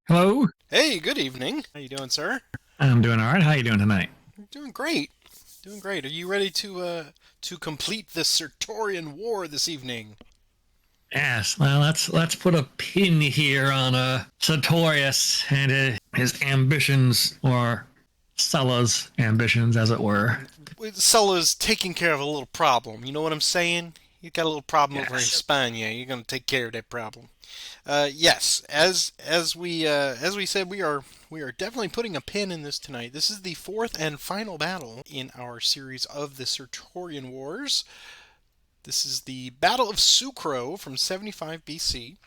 Hello. Hey, good evening. How you doing, sir? I'm doing all right. How you doing tonight? Doing great. Doing great. Are you ready to complete the Sertorian War this evening? Yes. Well, let's put a pin here on Sertorius and his ambitions, or Sulla's ambitions, as it were. Sulla's taking care of a little problem. You know what I'm saying? You got a little problem over in Yes. Spain. You're gonna take care of that problem. Yes, as we said, we are definitely putting a pin in this tonight. This is the fourth and final battle in our series of the Sertorian Wars. This is the Battle of Sucro from 75 BC.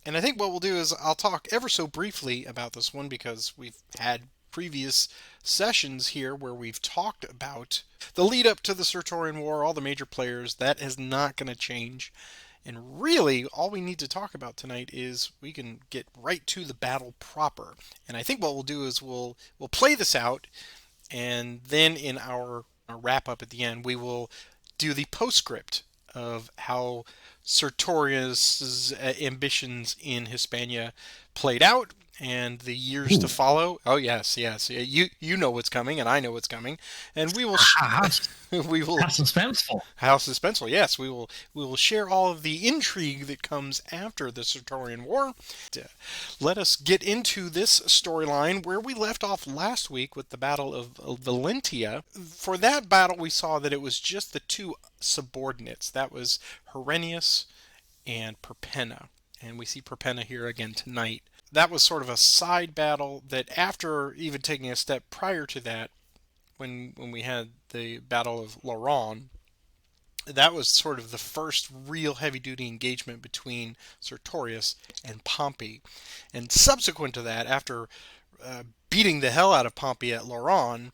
And I think what we'll do is I'll talk ever so briefly about this one because we've had previous sessions here where we've talked about the lead up to the Sertorian War, all the major players. That is not going to change. And really, all we need to talk about tonight is we can get right to the battle proper. And I think what we'll do is we'll play this out, and then in our wrap up at the end, we will do the postscript of how Sertorius' ambitions in Hispania played out and the years to Ooh. follow. Oh yes, yes, yeah, you know what's coming, and I know what's coming, and we will How, we will how suspenseful. how suspenseful. Yes, we will share all of the intrigue that comes after the Sertorian War. Uh, Let us get into this storyline where we left off last week with the Battle of Valentia. For that battle, we saw that it was just the two subordinates. That was Herennius and Perpenna. And we see Perpenna here again tonight. That was sort of a side battle that, after even taking a step prior to that, when we had the Battle of Laron, that was sort of the first real heavy duty engagement between Sertorius and Pompey. And subsequent to that, after beating the hell out of Pompey at Laron,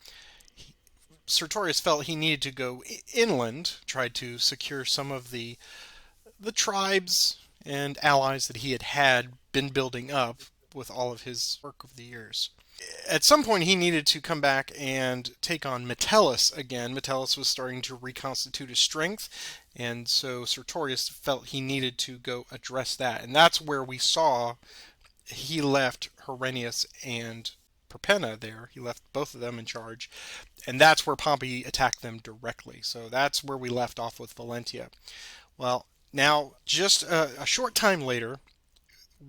Sertorius felt he needed to go inland, tried to secure some of the tribes and allies that he had been building up with all of his work of the years. At some point, he needed to come back and take on Metellus again. Metellus was starting to reconstitute his strength, and so Sertorius felt he needed to go address that. And that's where we saw he left Herennius and Perpenna there. He left both of them in charge, and that's where Pompey attacked them directly. So that's where we left off with Valentia. Well, now, just a short time later,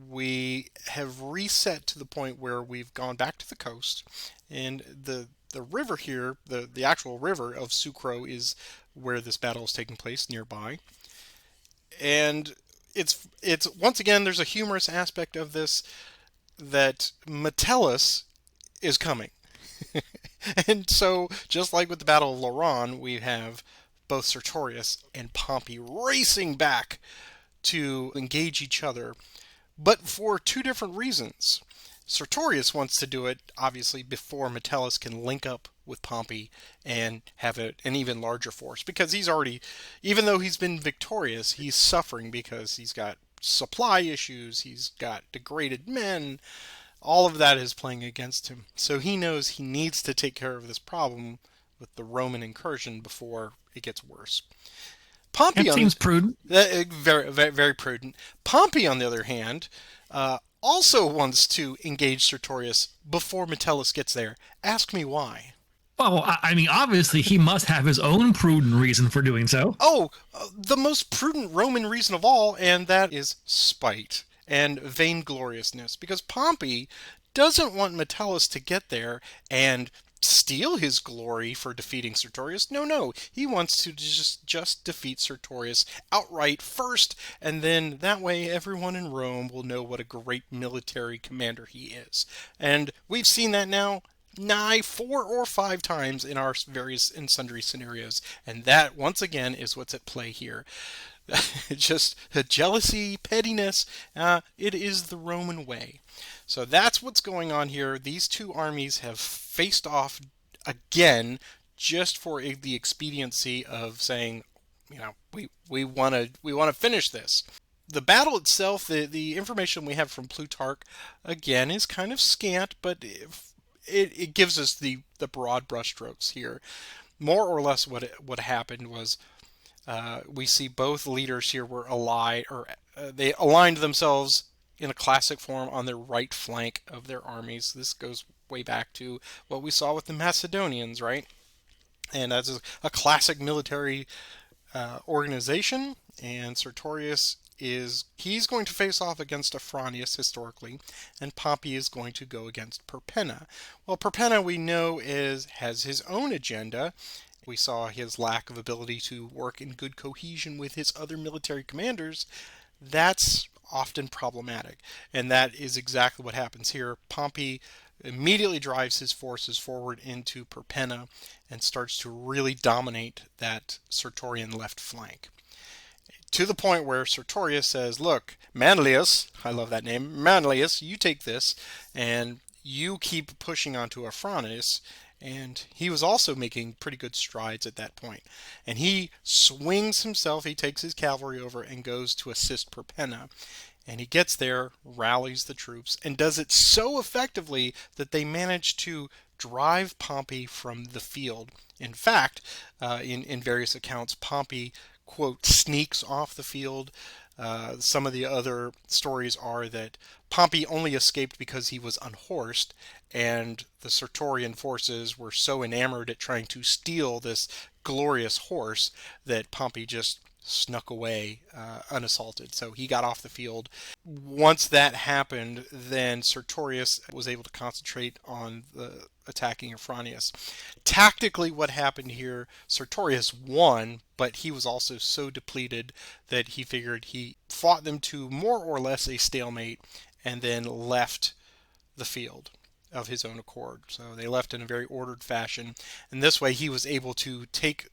we have reset to the point where we've gone back to the coast, and the river here, the actual river of Sucro, is where this battle is taking place nearby. And it's once again, there's a humorous aspect of this, that Metellus is coming. And so, just like with the Battle of Laron, we have both Sertorius and Pompey racing back to engage each other, but for two different reasons. Sertorius wants to do it, obviously, before Metellus can link up with Pompey and have an even larger force. Because he's already, even though he's been victorious, he's suffering because he's got supply issues, he's got degraded men. All of that is playing against him. So he knows he needs to take care of this problem with the Roman incursion before it gets worse. Pompey That on seems prudent. very, very, very prudent. Pompey, on the other hand, also wants to engage Sertorius before Metellus gets there. Ask me why. Well, I mean, obviously he must have his own prudent reason for doing so. Oh, the most prudent Roman reason of all, and that is spite and vaingloriousness. Because Pompey doesn't want Metellus to get there and steal his glory for defeating Sertorius. No, no. He wants to just defeat Sertorius outright first, and then that way everyone in Rome will know what a great military commander he is. And we've seen that now nigh 4 or 5 times in our various and sundry scenarios, and that once again is what's at play here. Just jealousy, pettiness. It is the Roman way. So that's what's going on here. These two armies have faced off again, just for the expediency of saying, we want to finish this. The battle itself, the information we have from Plutarch, again, is kind of scant, but it gives us the broad brushstrokes here. More or less, what happened was, we see both leaders here were allied, or they aligned themselves in a classic form on their right flank of their armies. This goes way back to what we saw with the Macedonians, right? And that's a classic military organization. And Sertorius he's going to face off against Afranius historically, and Pompey is going to go against Perpenna. Well, Perpenna we know has his own agenda. We saw his lack of ability to work in good cohesion with his other military commanders. That's often problematic, and that is exactly what happens here. Pompey immediately drives his forces forward into Perpenna and starts to really dominate that Sertorian left flank. To the point where Sertorius says, look, Manlius, I love that name, Manlius, you take this, and you keep pushing onto Afranius. And he was also making pretty good strides at that point. And he swings himself, he takes his cavalry over and goes to assist Perpenna. And he gets there, rallies the troops, and does it so effectively that they manage to drive Pompey from the field. In fact, in various accounts, Pompey, quote, sneaks off the field. Some of the other stories are that Pompey only escaped because he was unhorsed, and the Sertorian forces were so enamored at trying to steal this glorious horse that Pompey just snuck away unassaulted. So he got off the field. Once that happened, then Sertorius was able to concentrate on the attacking Afranius. Tactically, what happened here, Sertorius won, but he was also so depleted that he figured he fought them to more or less a stalemate and then left the field of his own accord. So they left in a very ordered fashion, and this way he was able to take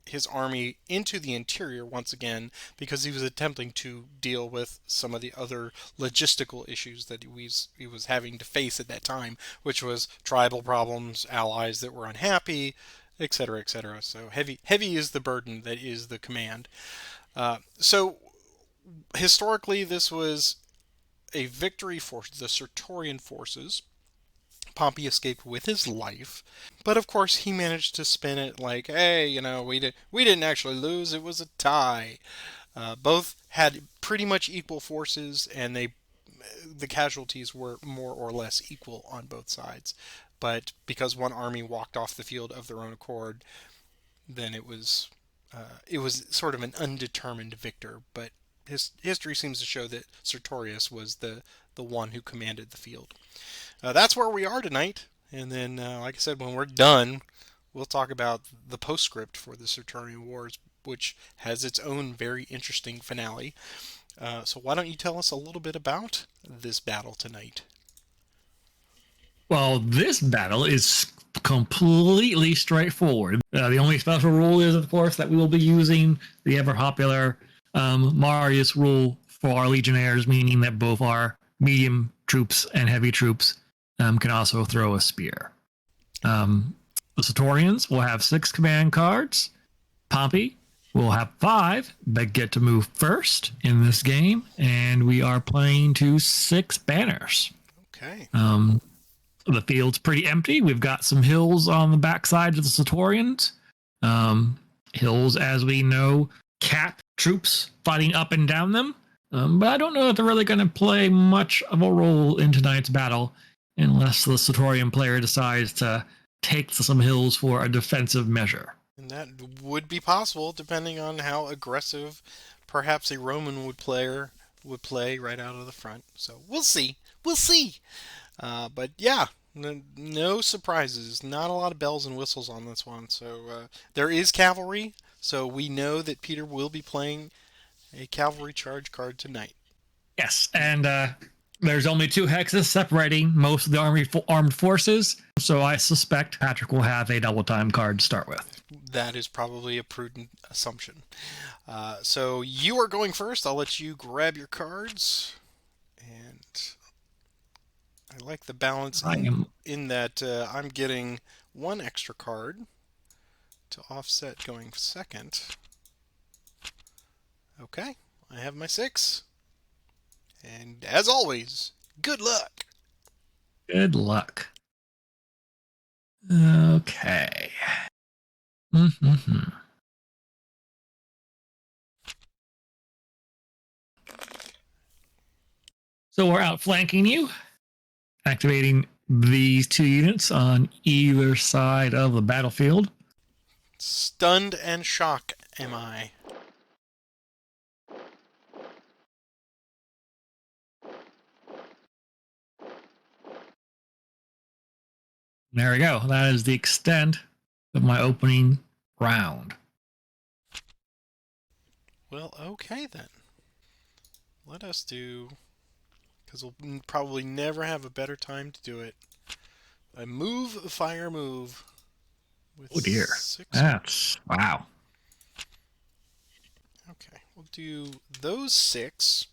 his army into the interior once again, because he was attempting to deal with some of the other logistical issues that he was having to face at that time, which was tribal problems, allies that were unhappy, etc., etc. So heavy is the burden that is the command. So historically, this was a victory for the Sertorian forces. Pompey escaped with his life, but of course he managed to spin it like, hey, we didn't actually lose, it was a tie. Both had pretty much equal forces, and the casualties were more or less equal on both sides. But because one army walked off the field of their own accord, then it was sort of an undetermined victor. But history seems to show that Sertorius was the one who commanded the field. That's where we are tonight. And then, like I said, when we're done, we'll talk about the postscript for the Sertorian Wars, which has its own very interesting finale. So why don't you tell us a little bit about this battle tonight? Well, this battle is completely straightforward. The only special rule is, of course, that we will be using the ever popular Marius rule for our legionnaires, meaning that both our medium troops and heavy troops can also throw a spear. The Sertorians will have 6 command cards. Pompey will have 5, but get to move first in this game, and we are playing to 6 banners. Okay. The field's pretty empty. We've got some hills on the backside of the Sertorians. Hills, as we know, cap troops fighting up and down them. But I don't know if they're really going to play much of a role in tonight's battle unless the Sertorian player decides to take to some hills for a defensive measure. And that would be possible depending on how aggressive perhaps a Roman would play right out of the front. So we'll see. We'll see. But yeah, no surprises. Not a lot of bells and whistles on this one. So there is cavalry. So we know that Peter will be playing a cavalry charge card tonight. Yes, and there's only 2 hexes separating most of the armed forces, so I suspect Patrick will have a double time card to start with. That is probably a prudent assumption. So you are going first. I'll let you grab your cards. And I like the balance in that I'm getting 1 extra card to offset going second. Okay, I have my 6. And as always, good luck. Good luck. Okay. Mm-hmm. So we're outflanking you, activating these 2 units on either side of the battlefield. Stunned and shock am I. There we go. That is the extent of my opening round. Well, okay then. Let us do, because we'll probably never have a better time to do it, a move, fire move. With Oh dear. 6. That's wow. Okay, we'll do those 6.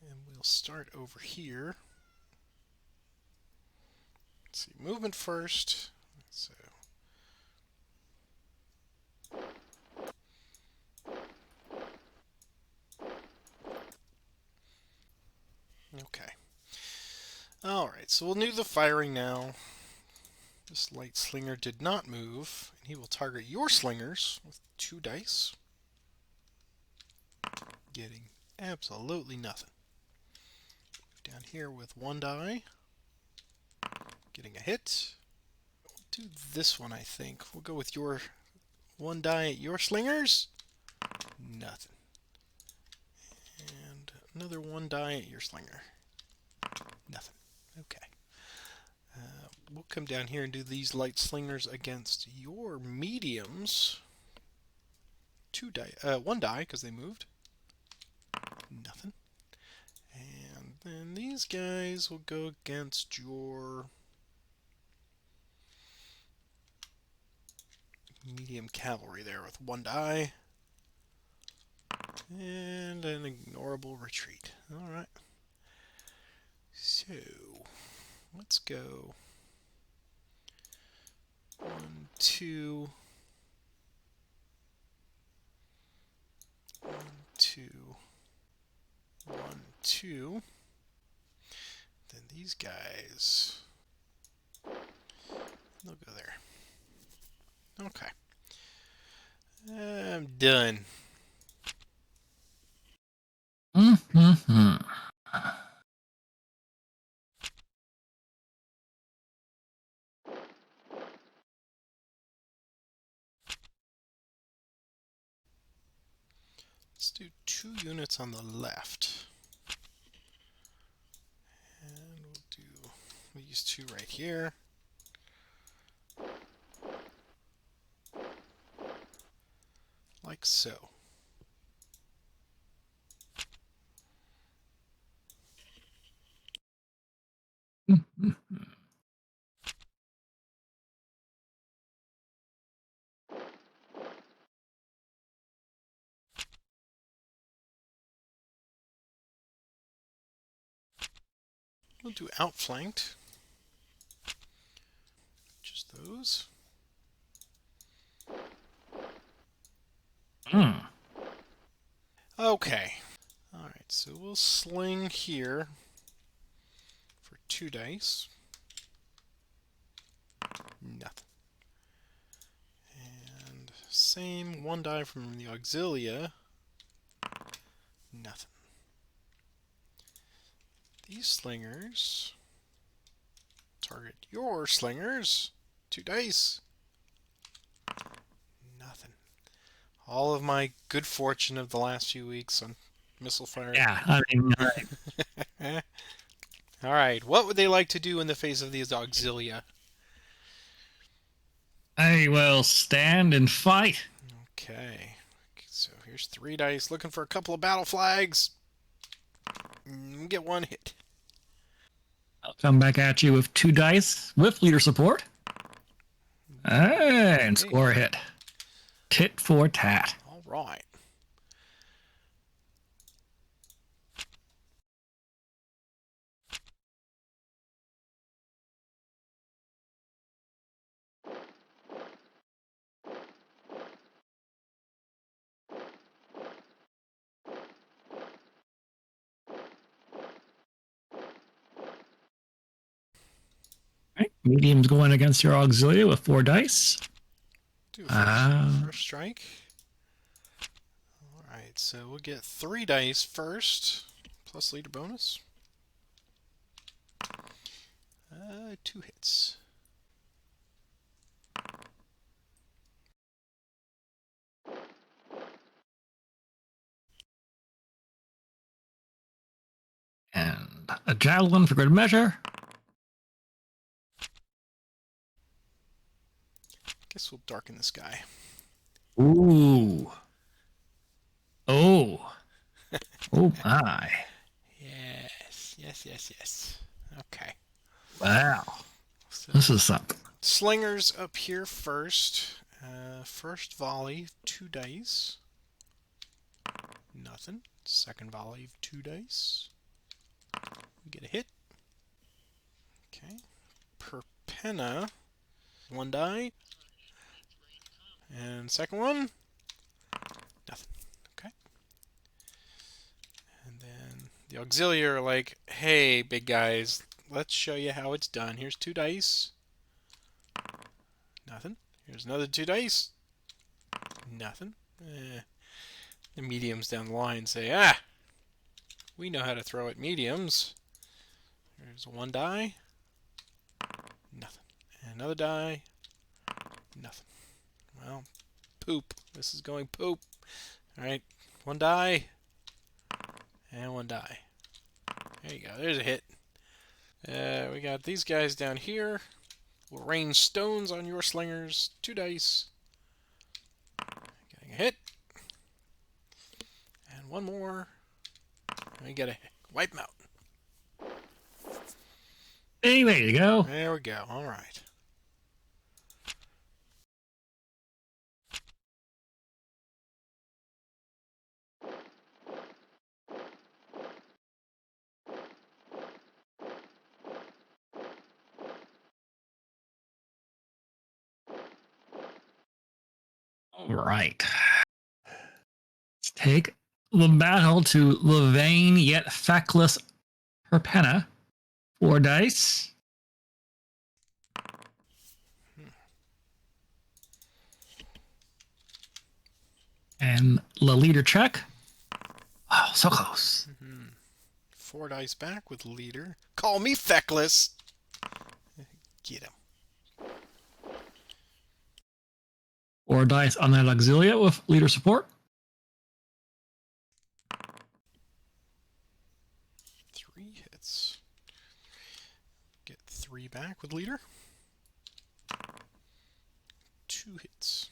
And we'll start over here. Let's see, movement first. So, okay. Alright, so we'll do the firing now. This light slinger did not move, and he will target your slingers with 2 dice. Getting absolutely nothing. Down here with 1 die. Getting a hit. We'll do this one, I think. We'll go with your 1 die at your slingers. Nothing. And another 1 die at your slinger. Nothing. Okay. We'll come down here and do these light slingers against your mediums. 1 die because they moved. Nothing. And then these guys will go against your medium cavalry there with 1 die. And an ignorable retreat. Alright. So, let's go 1, 2, 1, 2, 1, 2. Then these guys, they'll go there. Okay. I'm done. Mm-hmm. Let's do 2 units on the left. And we'll do these 2 right here. Like so. We'll do outflanked. Just those. Okay. Alright, so we'll sling here for 2 dice. Nothing. And same 1 die from the auxilia. Nothing. These slingers target your slingers. 2 dice. Nothing. All of my good fortune of the last few weeks on missile fire. Yeah, I mean, Alright, what would they like to do in the face of these auxilia? I will stand and fight. Okay, so here's 3 dice, looking for a couple of battle flags. Get 1 hit. I'll come back at you with 2 dice with leader support. And score a hit. Tit for tat. All right. Right. Medium's going against your auxilia with 4 dice. Do first strike. All right, so we'll get 3 dice first, plus leader bonus. 2 hits. And a javelin for good measure. Guess we'll darken the sky. Ooh. Oh. Oh my. Yes. Okay. Wow. So This is something. slingers up here first. First volley, 2 dice. Nothing. Second volley of 2 dice. We get a hit. Okay. Perpenna, 1 die. And second one, nothing. Okay. And then the auxiliary are like, hey, big guys, let's show you how it's done. Here's 2 dice. Nothing. Here's another 2 dice. Nothing. The mediums down the line say, we know how to throw at mediums. There's 1 die. Nothing. And another die. Nothing. Well, poop. This is going poop. Alright. 1 die. And 1 die. There you go. There's a hit. We got these guys down here. We'll rain stones on your slingers. 2 dice. Getting a hit. And 1 more. And we get a hit. Wipe them out. Hey, there you go. There we go. Alright. All right. Let's take the battle to the vain yet feckless Perpenna. 4 dice. And the leader check. Oh, so close. 4 dice back with leader. Call me feckless. Get him. 4 dice on that auxilia with leader support. 3 hits. Get 3 back with leader. 2 hits.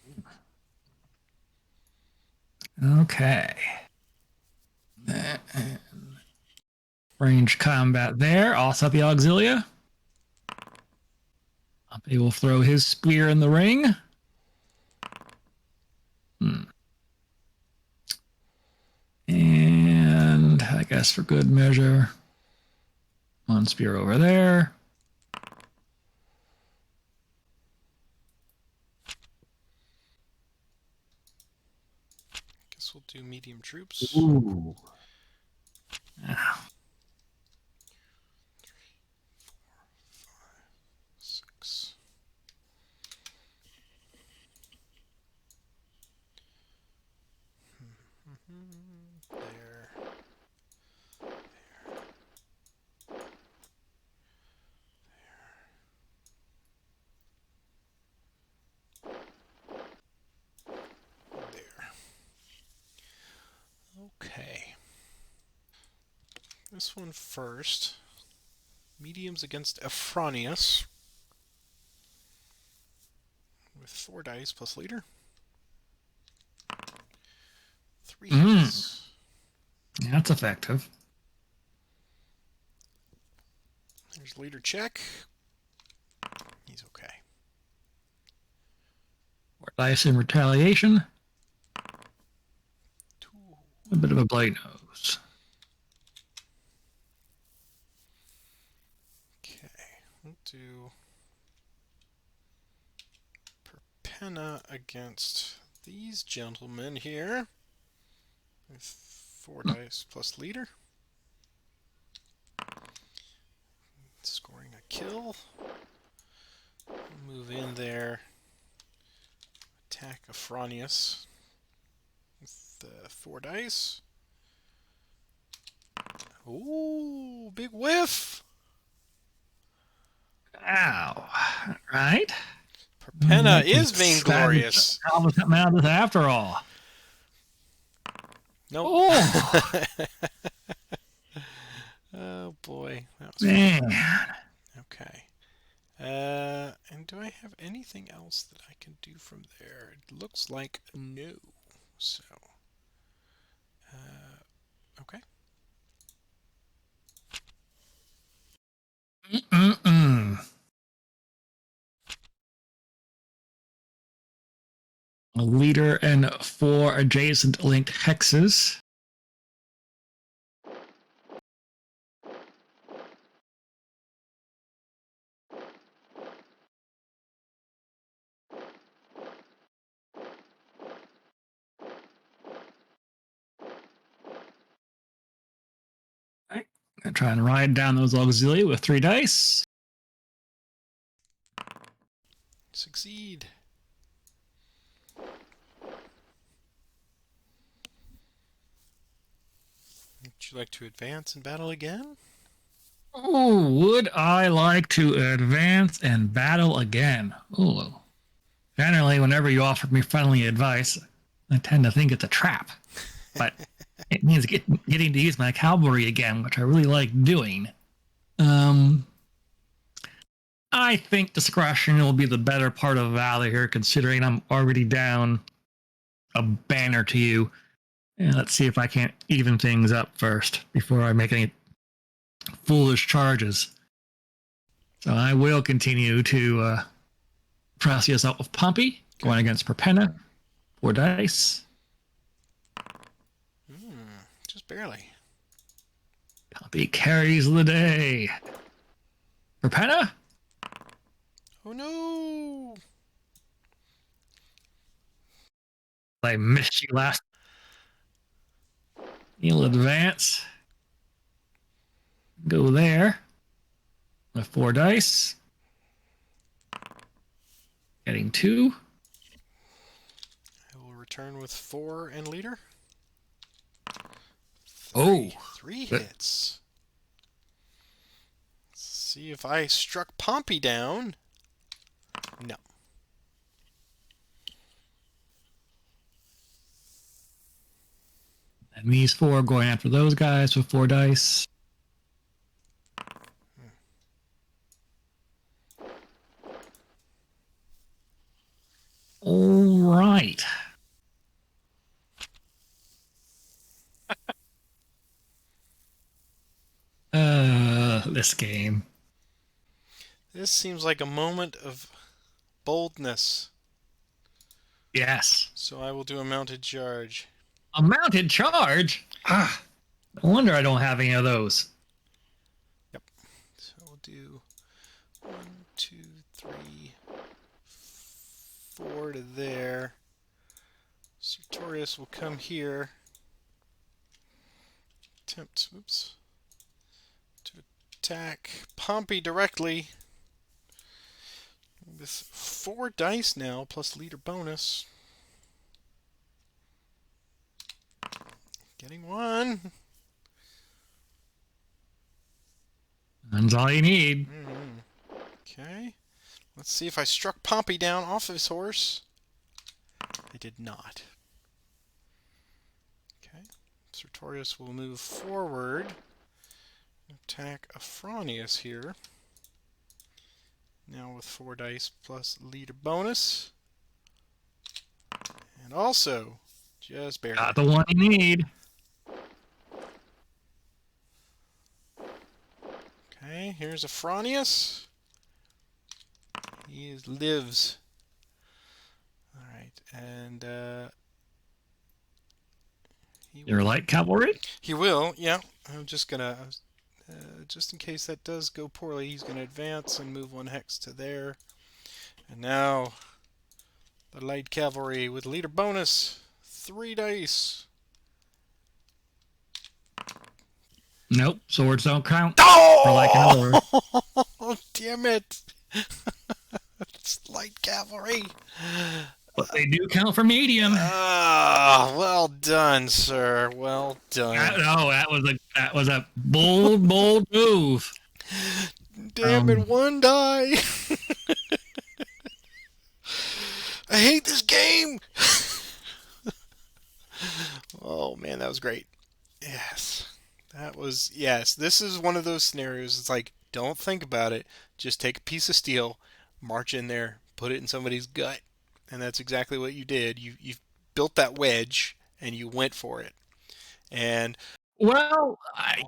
Okay. And range combat there. Also the auxilia. Pompey will throw his spear in the ring. And I guess for good measure, 1 spear over there. Guess we'll do medium troops. Ooh. 6. There. There. Okay. This one first. Mediums against Ephronius. With 4 dice plus leader. 3 hits. Yeah, that's effective. There's leader check. He's okay. 4 dice in retaliation. 2. A bit of a blade nose. Okay. We'll do Perpenna against these gentlemen here. With 4 dice plus leader. Scoring a kill. Move in there. Attack Ephronius. with 4 dice. Ooh, big whiff. Ow. Right? Perpenna is vainglorious. How was that out of this after all? Nope. Oh, Oh boy, that was man. fun. Okay. And do I have anything else that I can do from there? It looks like no. So, okay. Mm-mm. A leader and 4 adjacent linked hexes. Right. I'm trying to ride down those auxiliary with 3 dice. Succeed. Would you like to advance and battle again? Oh, would I like to advance and battle again? Oh, generally, whenever you offer me friendly advice, I tend to think it's a trap. But it means getting to use my cavalry again, which I really like doing. I think discretion will be the better part of valor here, considering I'm already down a banner to you. And let's see if I can't even things up first before I make any foolish charges. So I will continue to press us out with Pompey, going against Perpenna. 4 dice. Just barely. Pompey carries the day. Perpenna? Oh no! I missed you last. You'll advance. Go there. With 4 dice. Getting 2. I will return with 4 and leader. Oh. 3 hits. Let's see if I struck Pompey down. No. And these 4 going after those guys with 4 dice. All right. This game. This seems like a moment of boldness. Yes. So I will do a mounted charge. A mounted charge? Ah, no wonder I don't have any of those. Yep. So we'll do 1, 2, 3, 4 to there. Sertorius will come here. Attempt, oops, to attack Pompey directly. With 4 dice now, plus leader bonus. Getting 1. That's all you need. Okay. Let's see if I struck Pompey down off his horse. I did not. Okay. Sertorius will move forward. Attack Afranius here. Now with 4 dice plus leader bonus. And also, just barely. Got the one you need. Okay, here's Afranius. He lives. Alright, and Your light cavalry? he will, yeah. I'm just gonna, just in case that does go poorly, he's gonna advance and move 1 hex to there. And now, the light cavalry with leader bonus, 3 dice. Nope, swords don't count. Oh! For like an order. Oh, damn it! It's light cavalry. They do count for medium. Ah, well done, sir. Well done. No, that was a bold, bold move. Damn it, one die. I hate this game. Oh man, that was great. Yes. Yes, this is one of those scenarios. It's like, don't think about it. Just take a piece of steel, march in there, put it in somebody's gut. And that's exactly what you did. You built that wedge and you went for it. And Well, I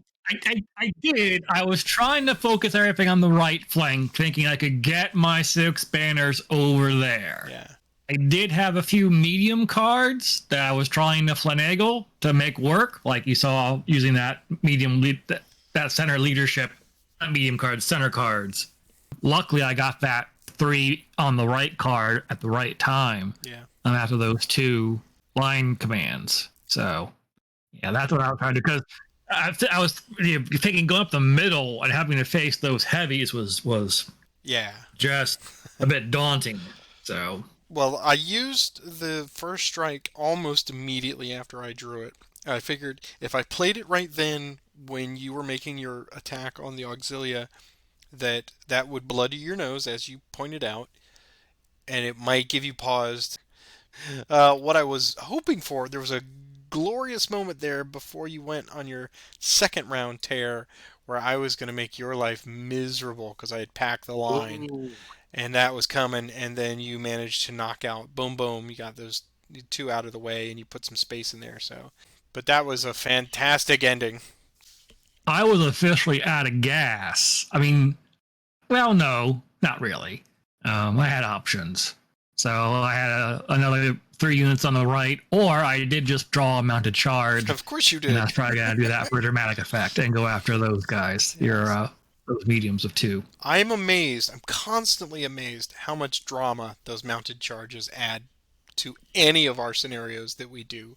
did. I was trying to focus everything on the right flank, thinking I could get my 6 banners over there. yeah. I did have a few medium cards that I was trying to finagle to make work, like you saw using that that center leadership, not medium cards, center cards. Luckily, I got that 3 on the right card at the right time. Yeah. After those 2 line commands. So, yeah, that's what I was trying to do, because I was thinking going up the middle and having to face those heavies was Yeah. just a bit daunting. So. Well, I used the first strike almost immediately after I drew it. I figured if I played it right then when you were making your attack on the Auxilia, that would bloody your nose, as you pointed out, and it might give you pause. What I was hoping for, there was a glorious moment there before you went on your second round tear where I was going to make your life miserable because I had packed the line. Ooh. And that was coming, and then you managed to knock out, boom, boom, you got those 2 out of the way, and you put some space in there. So, but that was a fantastic ending. I was officially out of gas. I mean, well, no, not really. I had options. So I had another 3 units on the right, or I did just draw a mounted charge. Of course you did. And I was probably going to do that for dramatic effect and go after those guys. Yes. Those mediums of 2. I'm amazed. I'm constantly amazed how much drama those mounted charges add to any of our scenarios that we do.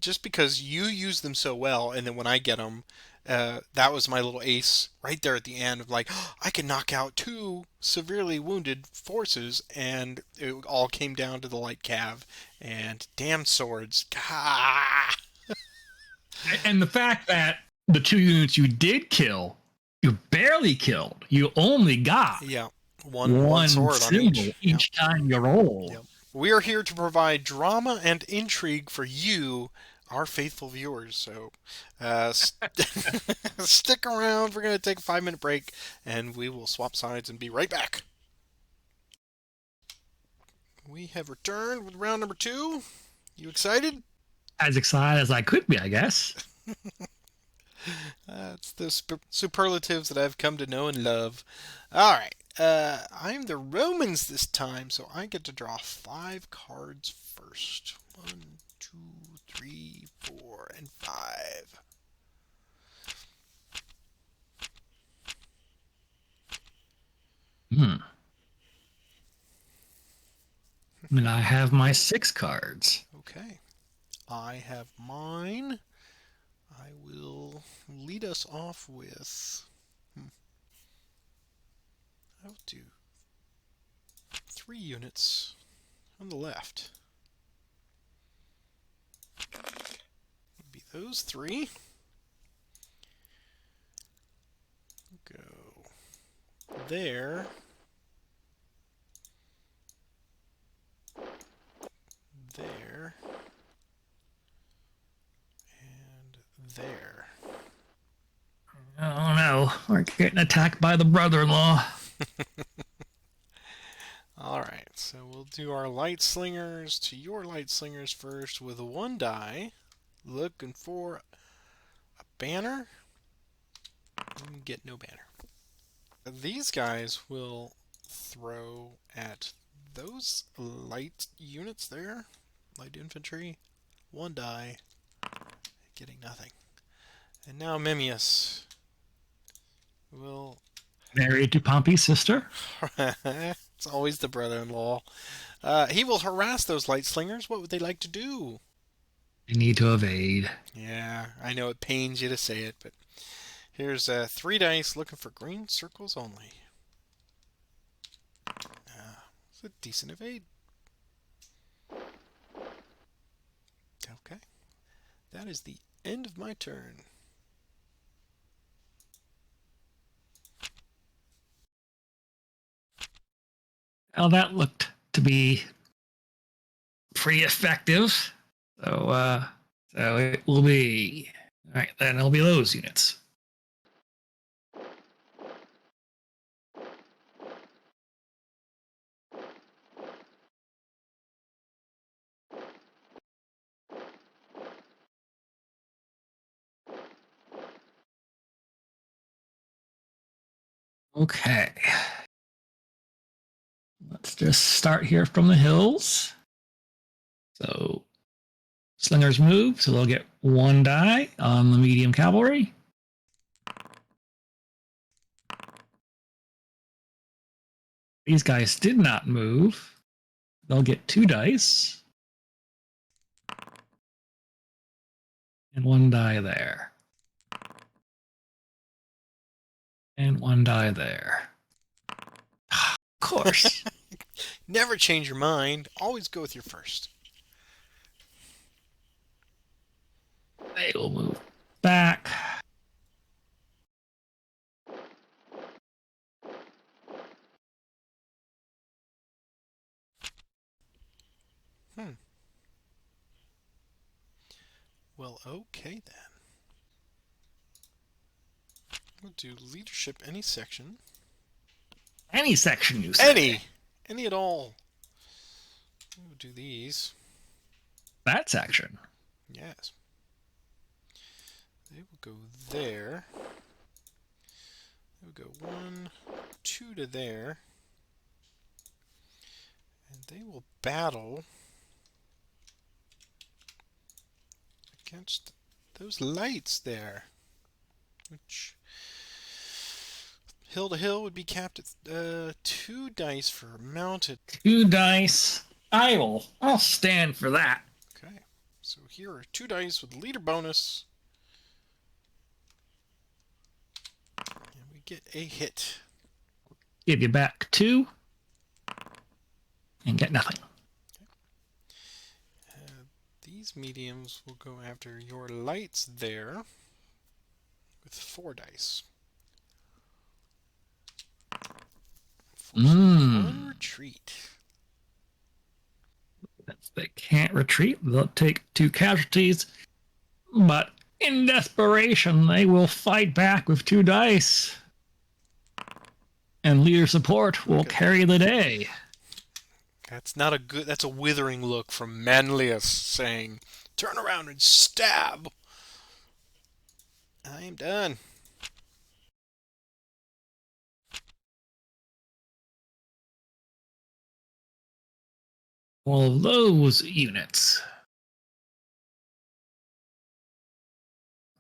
Just because you use them so well, and then when I get them, that was my little ace right there at the end of like, oh, I can knock out 2 severely wounded forces, and it all came down to the light cav and damn swords. Gah! And the fact that the 2 units you did kill, you barely killed. You only got one sword symbol on each time you roll. Yep. We are here to provide drama and intrigue for you, our faithful viewers. So stick around. We're going to take a 5-minute break, and we will swap sides and be right back. We have returned with round number 2. You excited? As excited as I could be, I guess. That's the superlatives that I've come to know and love. All right. I'm the Romans this time, so I get to draw 5 cards first. 1, 2, 3, 4, and 5. And I have my 6 cards. Okay. I have mine. I will lead us off with... I'll do 3 units on the left. Would be those 3. Go there. There. And there. Oh no, we're getting attacked by the brother-in-law. Alright, so we'll do our light slingers to your light slingers first with 1 die. Looking for a banner. Get no banner. These guys will throw at those light units there. Light infantry. 1 die. Getting nothing. And now Memmius will... Married to Pompey's sister. It's always the brother-in-law. He will harass those light slingers. What would they like to do? They need to evade. Yeah, I know it pains you to say it, but here's 3 dice looking for green circles only. It's a decent evade. That is the end of my turn. Well, that looked to be pretty effective. So it will be all right. Then it'll be those units. Okay. Let's just start here from the hills. So slingers move, so they'll get 1 die on the medium cavalry. These guys did not move. They'll get 2 dice. And 1 die there. And 1 die there. Of course. Never change your mind. Always go with your first. They will move back. Well, okay then. We'll do leadership any section. Any section you say. Any at all. We'll do these. That section. Yes. They will go there. They will go 1, 2 to there. And they will battle against those lights there. Which hill to hill would be capped at 2 dice for mounted. 2 dice. I'll stand for that. Okay. So here are 2 dice with leader bonus. And we get a hit. Give you back 2. And get nothing. These mediums will go after your lights there with 4 dice. One retreat. They can't retreat. They'll take 2 casualties. But in desperation, they will fight back with 2 dice. And leader support will carry the day. That's not a good. That's a withering look from Manlius saying, "Turn around and stab." I am done. All of those units.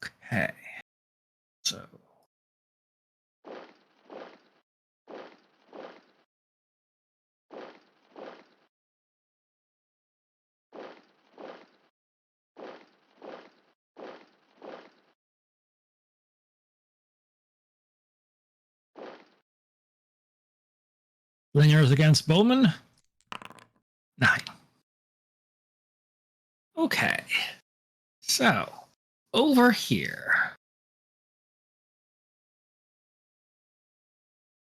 Okay. So. Slingers against bowmen. 9. Okay. So, over here.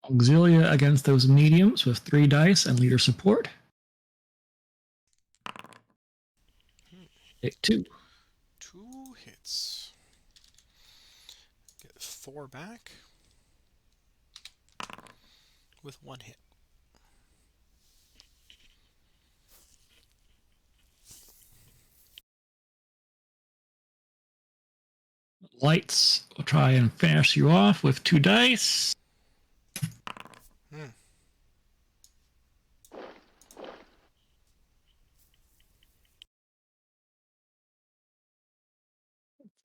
Auxilia against those mediums with 3 dice and leader support. Take 2. 2 hits. Get 4 back with 1 hit. Lights will try and finish you off with 2 dice.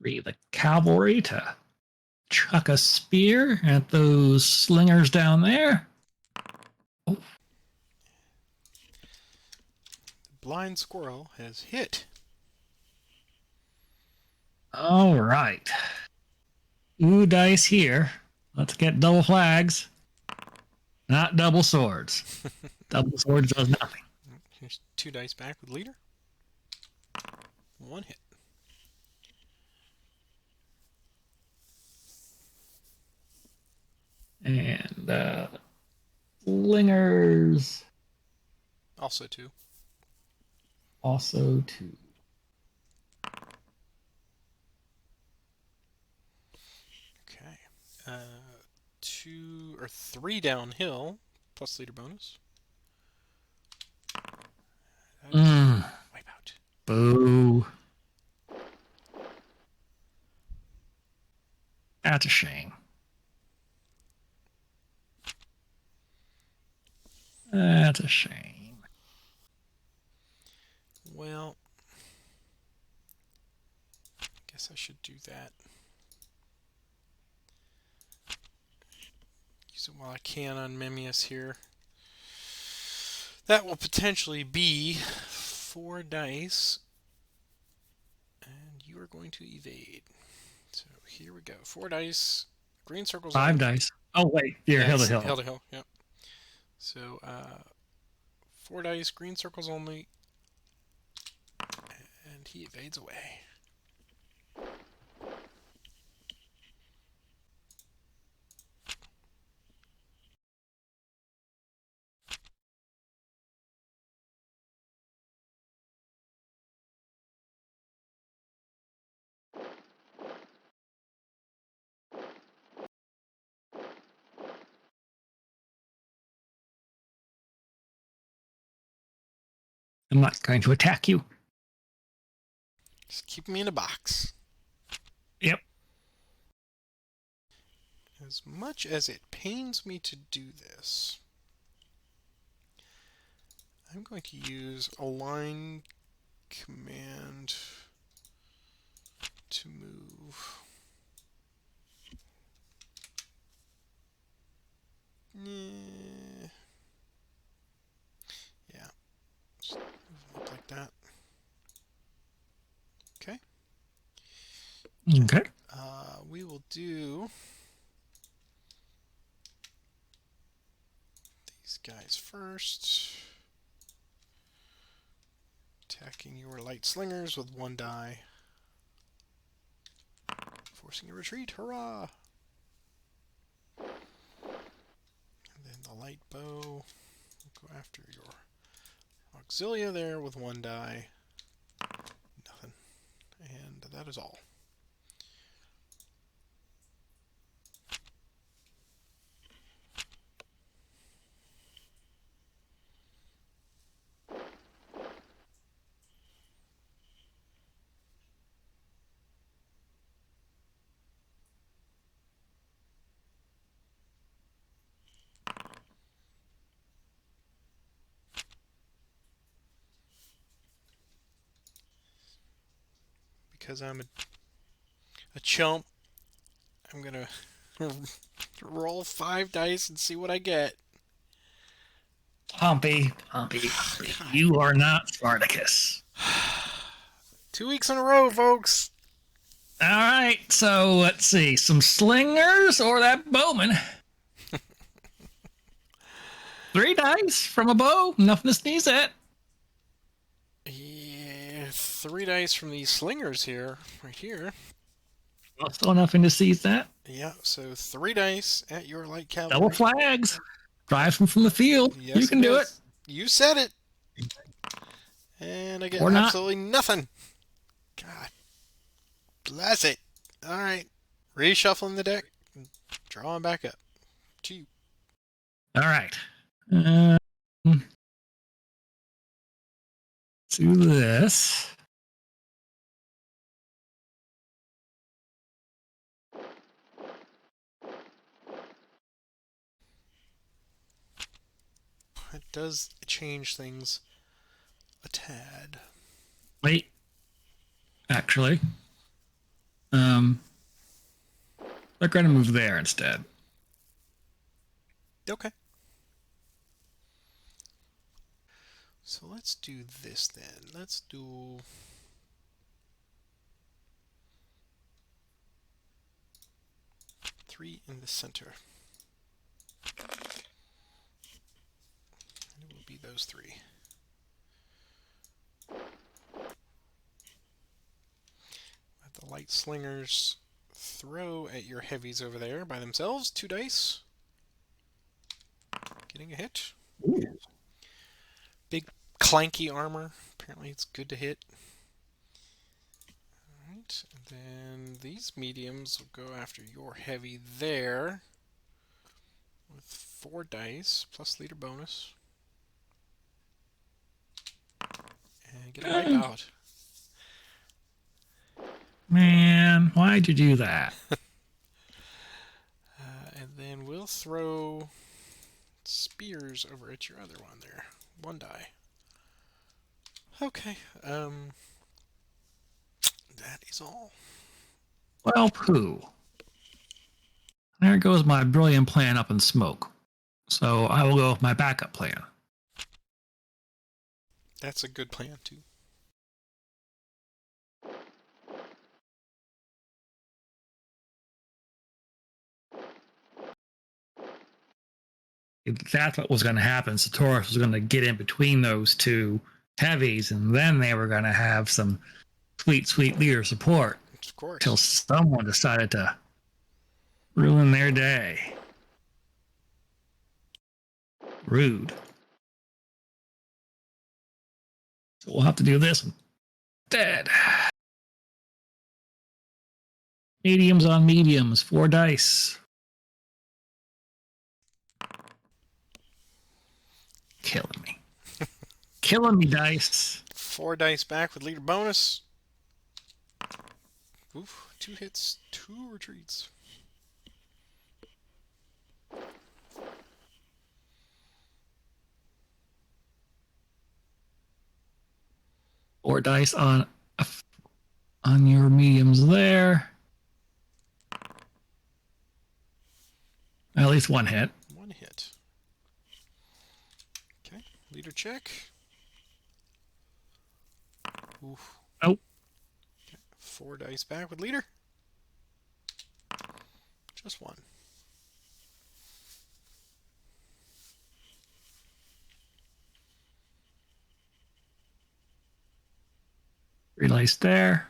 Free the cavalry to chuck a spear at those slingers down there. Oh. The blind squirrel has hit. All right. 2 dice here. Let's get double flags. Not double swords. Double swords does nothing. Here's 2 dice back with leader. 1 hit. And slingers Also 2. also 2. Okay. 2 or 3 downhill, plus leader bonus. Wipe out. Boo. That's a shame. That's a shame. Well, guess I should do that. Use it while I can on Memmius here. That will potentially be 4 dice. And you are going to evade. So here we go. 4 dice. Green circles 5 only. dice. Oh, wait. You're Yeah, hill to it's hill. hill to hill. Yep. So 4 dice, green circles only. And he evades away. I'm not going to attack you. Just keep me in a box. Yep. As much as it pains me to do this, I'm going to use align command to move. Yeah. Just move them up like that. Okay. Okay. We will do these guys first. Attacking your light slingers with 1 die. Forcing a retreat. Hurrah! And then the light bow will go after your auxilia there with 1 die. Nothing. And that is all. Because I'm a chump, I'm gonna roll 5 dice and see what I get. Pompey. You are not Spartacus. 2 weeks in a row, folks. All right. So let's see. Some slingers or that bowman. 3 dice from a bow. Nothing to sneeze at. Yeah, 3 dice from these slingers here, right here. Well, still nothing to seize that. Yeah, so 3 dice at your light cavalry. Double flags. Drives them from the field. Yes, You can do it. You said it. And I get Or not. absolutely nothing. God bless it. All right. Reshuffling the deck. Drawing back up. To you. All right. Do this. It does change things a tad. Wait. Actually. They're going to move there instead. Okay. So let's do this then. Let's do... three in the center. And it will be those 3. Let the light slingers throw at your heavies over there by themselves. 2 dice. Getting a hit. Ooh. Big clanky armor. Apparently it's good to hit. Alright, and then these mediums will go after your heavy there. With 4 dice, plus leader bonus. And get a wipeout. Man, why'd you do that? And then we'll throw spears over at your other one there. 1 die. Okay, that is all. Well, pooh. There goes my brilliant plan up in smoke. So I will go with my backup plan. That's a good plan, too. If that's what was going to happen, Sertorius was going to get in between those two heavies, and then they were going to have some sweet, sweet leader support. Of course. Till someone decided to ruin their day. Rude. So we'll have to do this instead. Mediums on mediums, 4 dice. Killing me. Killing me, dice. 4 dice back with leader bonus. Oof, 2 hits, 2 retreats. Four dice on your mediums there. At least 1 hit. 1 hit. Okay, leader check. Oof. Nope. Okay. 4 dice back with leader. Just 1. Three dice there.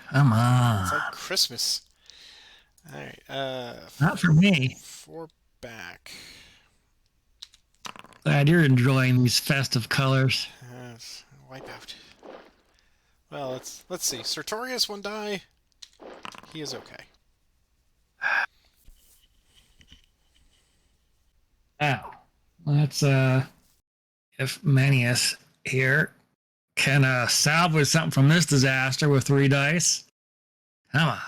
Come on. It's like Christmas. Alright, Not for me. 4 back. Glad you're enjoying these festive colors. Wipe out. Well, let's see. Sertorius, 1 die. He is okay. Now, let's if Manius here can salvage something from this disaster with 3 dice. Come on.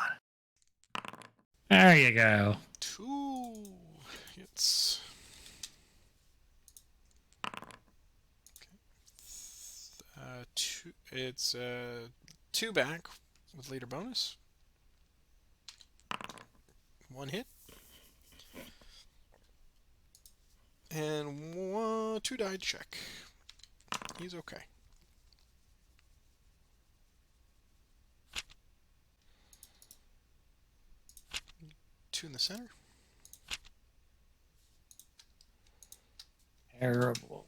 There you go. 2 hits. It's 2 back with leader bonus. 1 hit. And 2 die check. He's okay. Two in the center. Terrible.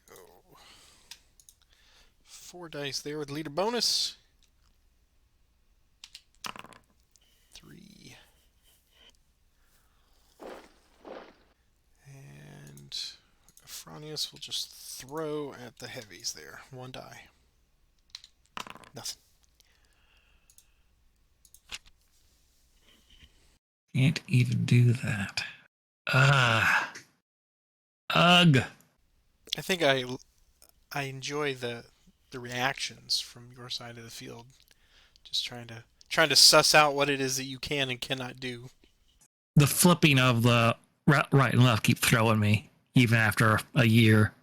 Go. 4 dice there with leader bonus. 3. And Afranius will just throw at the heavies there. 1 die. Nothing. Can't even do that. Ugh. I think I enjoy the reactions from your side of the field. Just trying to suss out what it is that you can and cannot do. The flipping of the right and left keep throwing me, even after a year.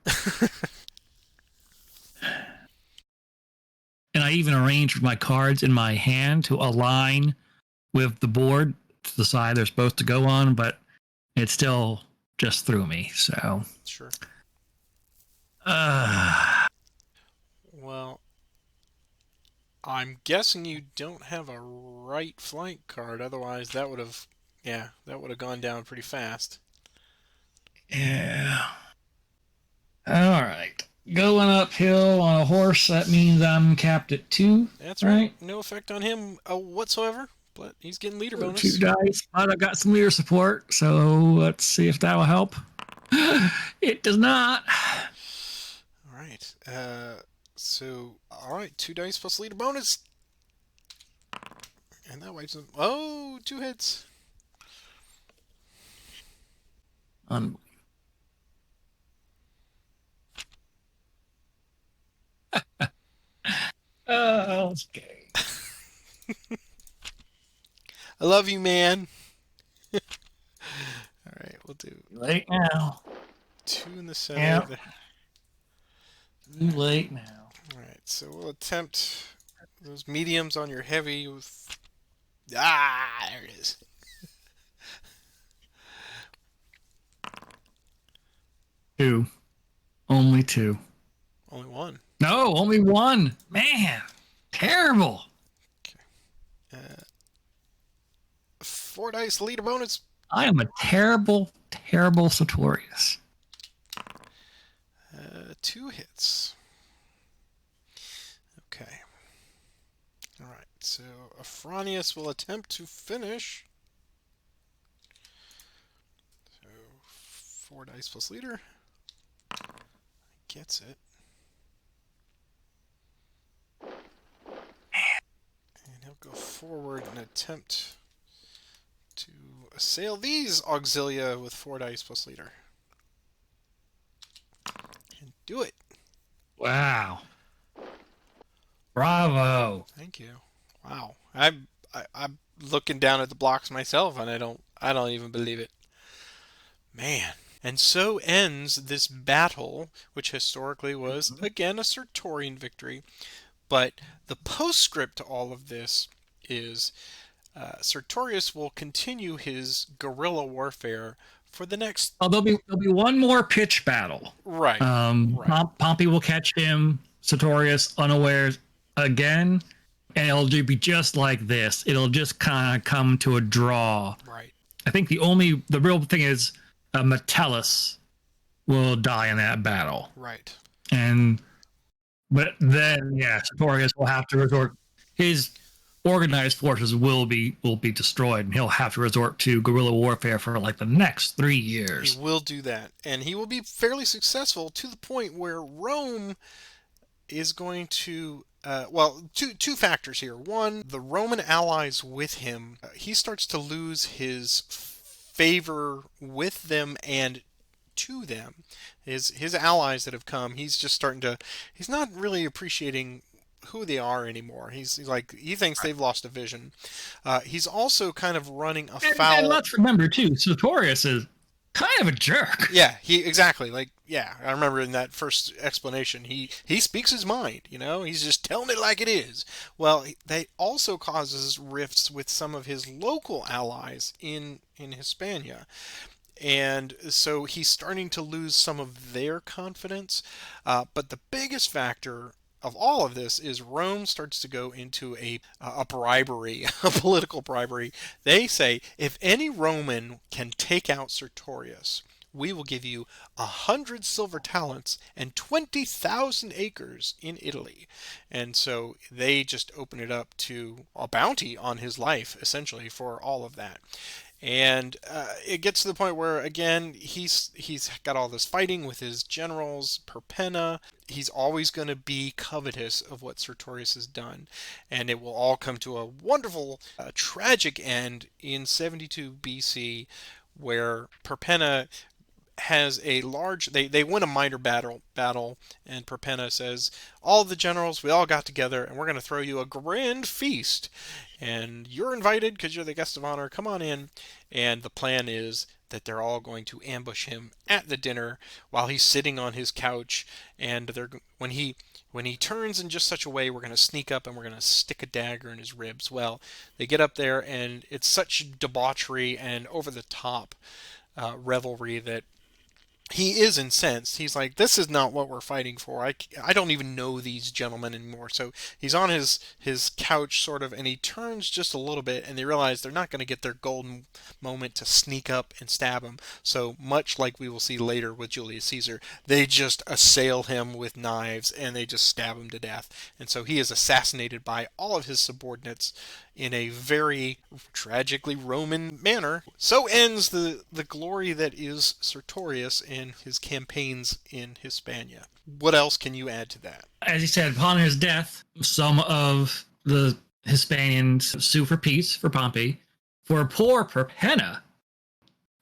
And I even arranged my cards in my hand to align with the board to the side they're supposed to go on, but it still just threw me. So, Sure. Well, I'm guessing you don't have a right flank card. Otherwise, that would have gone down pretty fast. yeah. All right. going uphill on a horse, that means I'm capped at 2, That's right. right? No effect on him whatsoever, but he's getting leader So 2 bonus. dice, but I've got some leader support, so let's see if that will help. It does not. All right. All right, 2 dice plus leader bonus. And that wipes him. Oh, 2 hits. Un- okay. I love you, man. All right, we'll do Late now. 2 in the center. Yeah. There. Too late now. All right, so we'll attempt those mediums on your heavy with. Ah, there it is. Two. Only 2. Only 1. No, only 1. Man, terrible. Okay. 4 dice leader bonus. I am a terrible, terrible Sertorius. 2 hits. Okay. All right. So Afranius will attempt to finish. So 4 dice plus leader. Gets it. And he'll go forward and attempt to assail these auxilia with 4 dice plus leader. And do it. Wow. Bravo. Thank you. Wow. I'm looking down at the blocks myself and I don't even believe it. Man. And so ends this battle, which historically was again a Sertorian victory. But the postscript to all of this is Sertorius will continue his guerrilla warfare for the next. Oh, there'll be one more pitch battle. Right. Right. Pompey will catch him, Sertorius unawares again, and it'll be just like this. It'll just kind of come to a draw. Right. I think the real thing is Metellus will die in that battle. Right. But then, yeah, Sertorius will have to resort. His organized forces will be destroyed, and he'll have to resort to guerrilla warfare for like the next 3 years. He will do that, and he will be fairly successful to the point where Rome is going to. Two factors here. One, the Roman allies with him, he starts to lose his favor with them and to them. His allies that have come, he's just starting to. He's not really appreciating who they are anymore. He's like he thinks they've lost a vision. He's also kind of running afoul. And let's remember too, Sertorius is kind of a jerk. Yeah, exactly. Like, yeah, I remember in that first explanation, he speaks his mind. You know, he's just telling it like it is. Well, that also causes rifts with some of his local allies in Hispania. And so he's starting to lose some of their confidence. But the biggest factor of all of this is Rome starts to go into a bribery, a political bribery. They say, if any Roman can take out Sertorius, we will give you 100 silver talents and 20,000 acres in Italy. And so they just open it up to a bounty on his life, essentially, for all of that. And it gets to the point where, again, he's got all this fighting with his generals, Perpenna. He's always going to be covetous of what Sertorius has done. And it will all come to a wonderful, tragic end in 72 BC, where Perpenna has a large. They win a minor battle, and Perpenna says, all the generals, we all got together, and we're going to throw you a grand feast. And you're invited because you're the guest of honor. Come on in. And the plan is that they're all going to ambush him at the dinner while he's sitting on his couch. And when he turns in just such a way, we're going to sneak up and we're going to stick a dagger in his ribs. Well, they get up there, and it's such debauchery and over the top revelry that he is incensed. He's like, this is not what we're fighting for. I don't even know these gentlemen anymore. So he's on his couch, sort of, and he turns just a little bit, and they realize they're not going to get their golden moment to sneak up and stab him. So much like we will see later with Julius Caesar, they just assail him with knives, and they just stab him to death. And so he is assassinated by all of his subordinates in a very tragically Roman manner. So ends the glory that is Sertorius and his campaigns in Hispania. What else can you add to that? As you said, upon his death, some of the Hispanians sue for peace for Pompey. For poor Perpenna,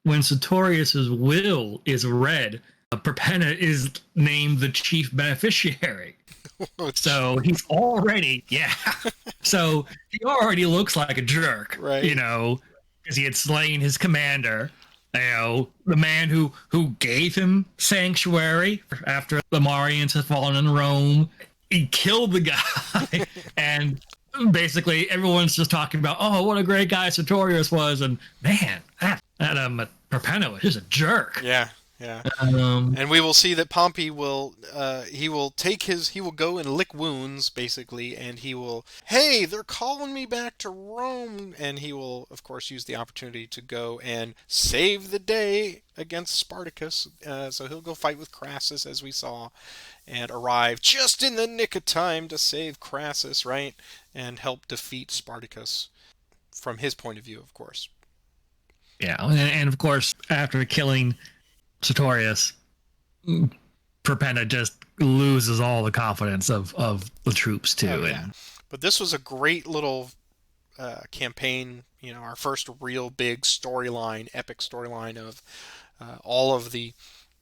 when Sertorius's will is read, Perpenna is named the chief beneficiary. So he's already, So he already looks like a jerk, right? Because he had slain his commander, the man who gave him sanctuary after the Marians had fallen in Rome. He killed the guy, and basically everyone's just talking about, oh, what a great guy Sertorius was, and man, that Perpenna was just a jerk. Yeah. Yeah, and we will see that Pompey will he will go and lick wounds basically, and he will, hey, they're calling me back to Rome, and he will of course use the opportunity to go and save the day against Spartacus. So he'll go fight with Crassus, as we saw, and arrive just in the nick of time to save Crassus, right, and help defeat Spartacus from his point of view, of course. Yeah, and of course after killing Sertorius, Perpenna just loses all the confidence of the troops too. Oh, yeah. But this was a great little campaign. Our first real big storyline, epic storyline of all of the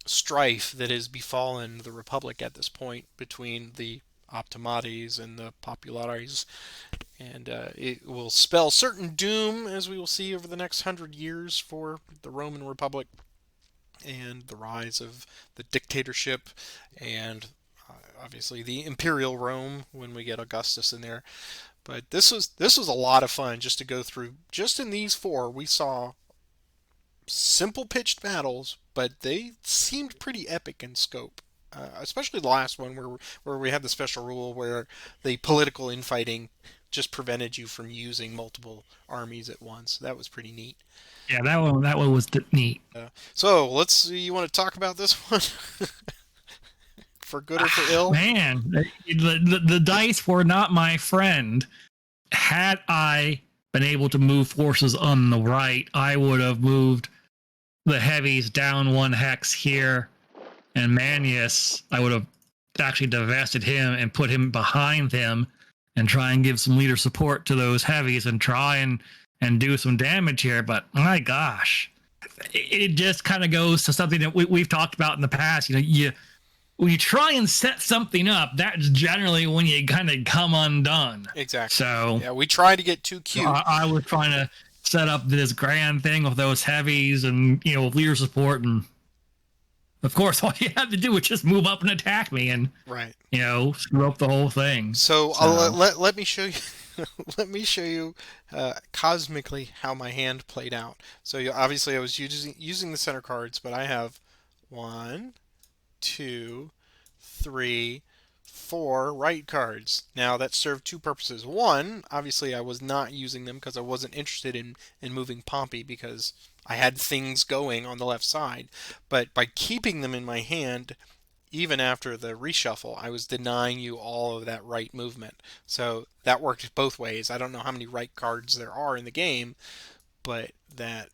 strife that has befallen the Republic at this point between the Optimates and the Populares. And it will spell certain doom, as we will see over the next 100 years, for the Roman Republic, and the rise of the dictatorship, and obviously the imperial Rome when we get Augustus in there. But this was a lot of fun just to go through. Just in these four, we saw simple pitched battles, but they seemed pretty epic in scope. Especially the last one where we had the special rule where the political infighting just prevented you from using multiple armies at once. That was pretty neat. Yeah, that one was neat. So let's see. You want to talk about this one? For good or for ill? Man, the dice were not my friend. Had I been able to move forces on the right, I would have moved the heavies down one hex here, and Manius, I would have actually divested him and put him behind them and try and give some leader support to those heavies and try and do some damage here. But my gosh, it just kind of goes to something that we've talked about in the past. When you try and set something up, that's generally when you kind of come undone. Exactly. So yeah, we try to get too cute. I was trying to set up this grand thing with those heavies and leader support, and of course all you had to do was just move up and attack me, and right, screw up the whole thing. So let me show you. Let me show you cosmically how my hand played out. So obviously I was using the center cards, but I have 1, 2, 3, 4 right cards. Now that served two purposes. One, obviously I was not using them because I wasn't interested in moving Pompey because I had things going on the left side. But by keeping them in my hand, even after the reshuffle, I was denying you all of that right movement. So that worked both ways. I don't know how many right cards there are in the game, but that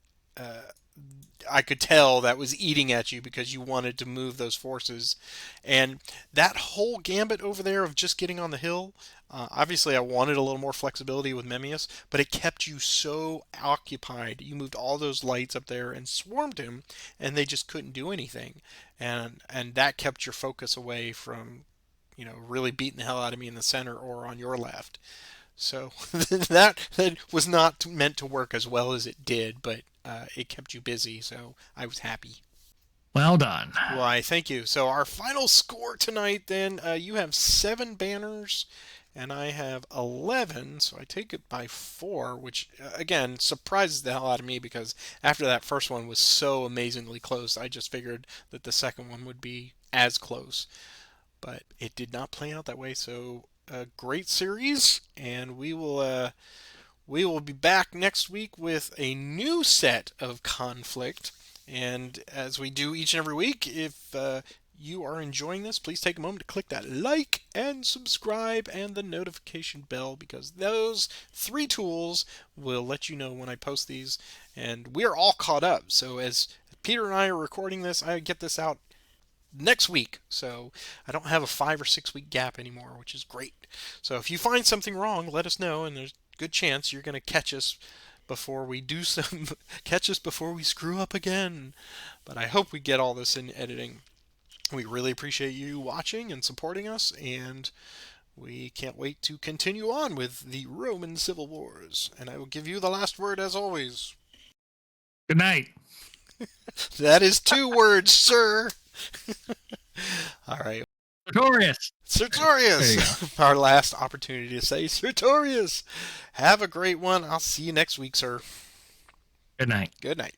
I could tell that was eating at you because you wanted to move those forces. And that whole gambit over there of just getting on the hill, obviously I wanted a little more flexibility with Memmius, but it kept you so occupied. You moved all those lights up there and swarmed him, and they just couldn't do anything. And that kept your focus away from, really beating the hell out of me in the center or on your left. So that was not meant to work as well as it did, but it kept you busy, so I was happy. Well done. Why, thank you. So our final score tonight, then, you have 7 banners, and I have 11, so I take it by 4, which, again, surprises the hell out of me because after that first one was so amazingly close, I just figured that the second one would be as close. But it did not play out that way, so a great series, and we will be back next week with a new set of conflict. And as we do each and every week, if you are enjoying this, please take a moment to click that like and subscribe and the notification bell, because those 3 tools will let you know when I post these. And we are all caught up. So as Peter and I are recording this, I get this out next week. So I don't have a 5 or 6 week gap anymore, which is great. So if you find something wrong, let us know, and there's a good chance you're going to catch us before we do some catch us before we screw up again. But I hope we get all this in editing. We really appreciate you watching and supporting us, and we can't wait to continue on with the Roman Civil Wars. And I will give you the last word as always. Good night. That is 2 words, sir. All right. Sertorius. Sertorius. Our last opportunity to say Sertorius. Have a great one. I'll see you next week, sir. Good night. Good night.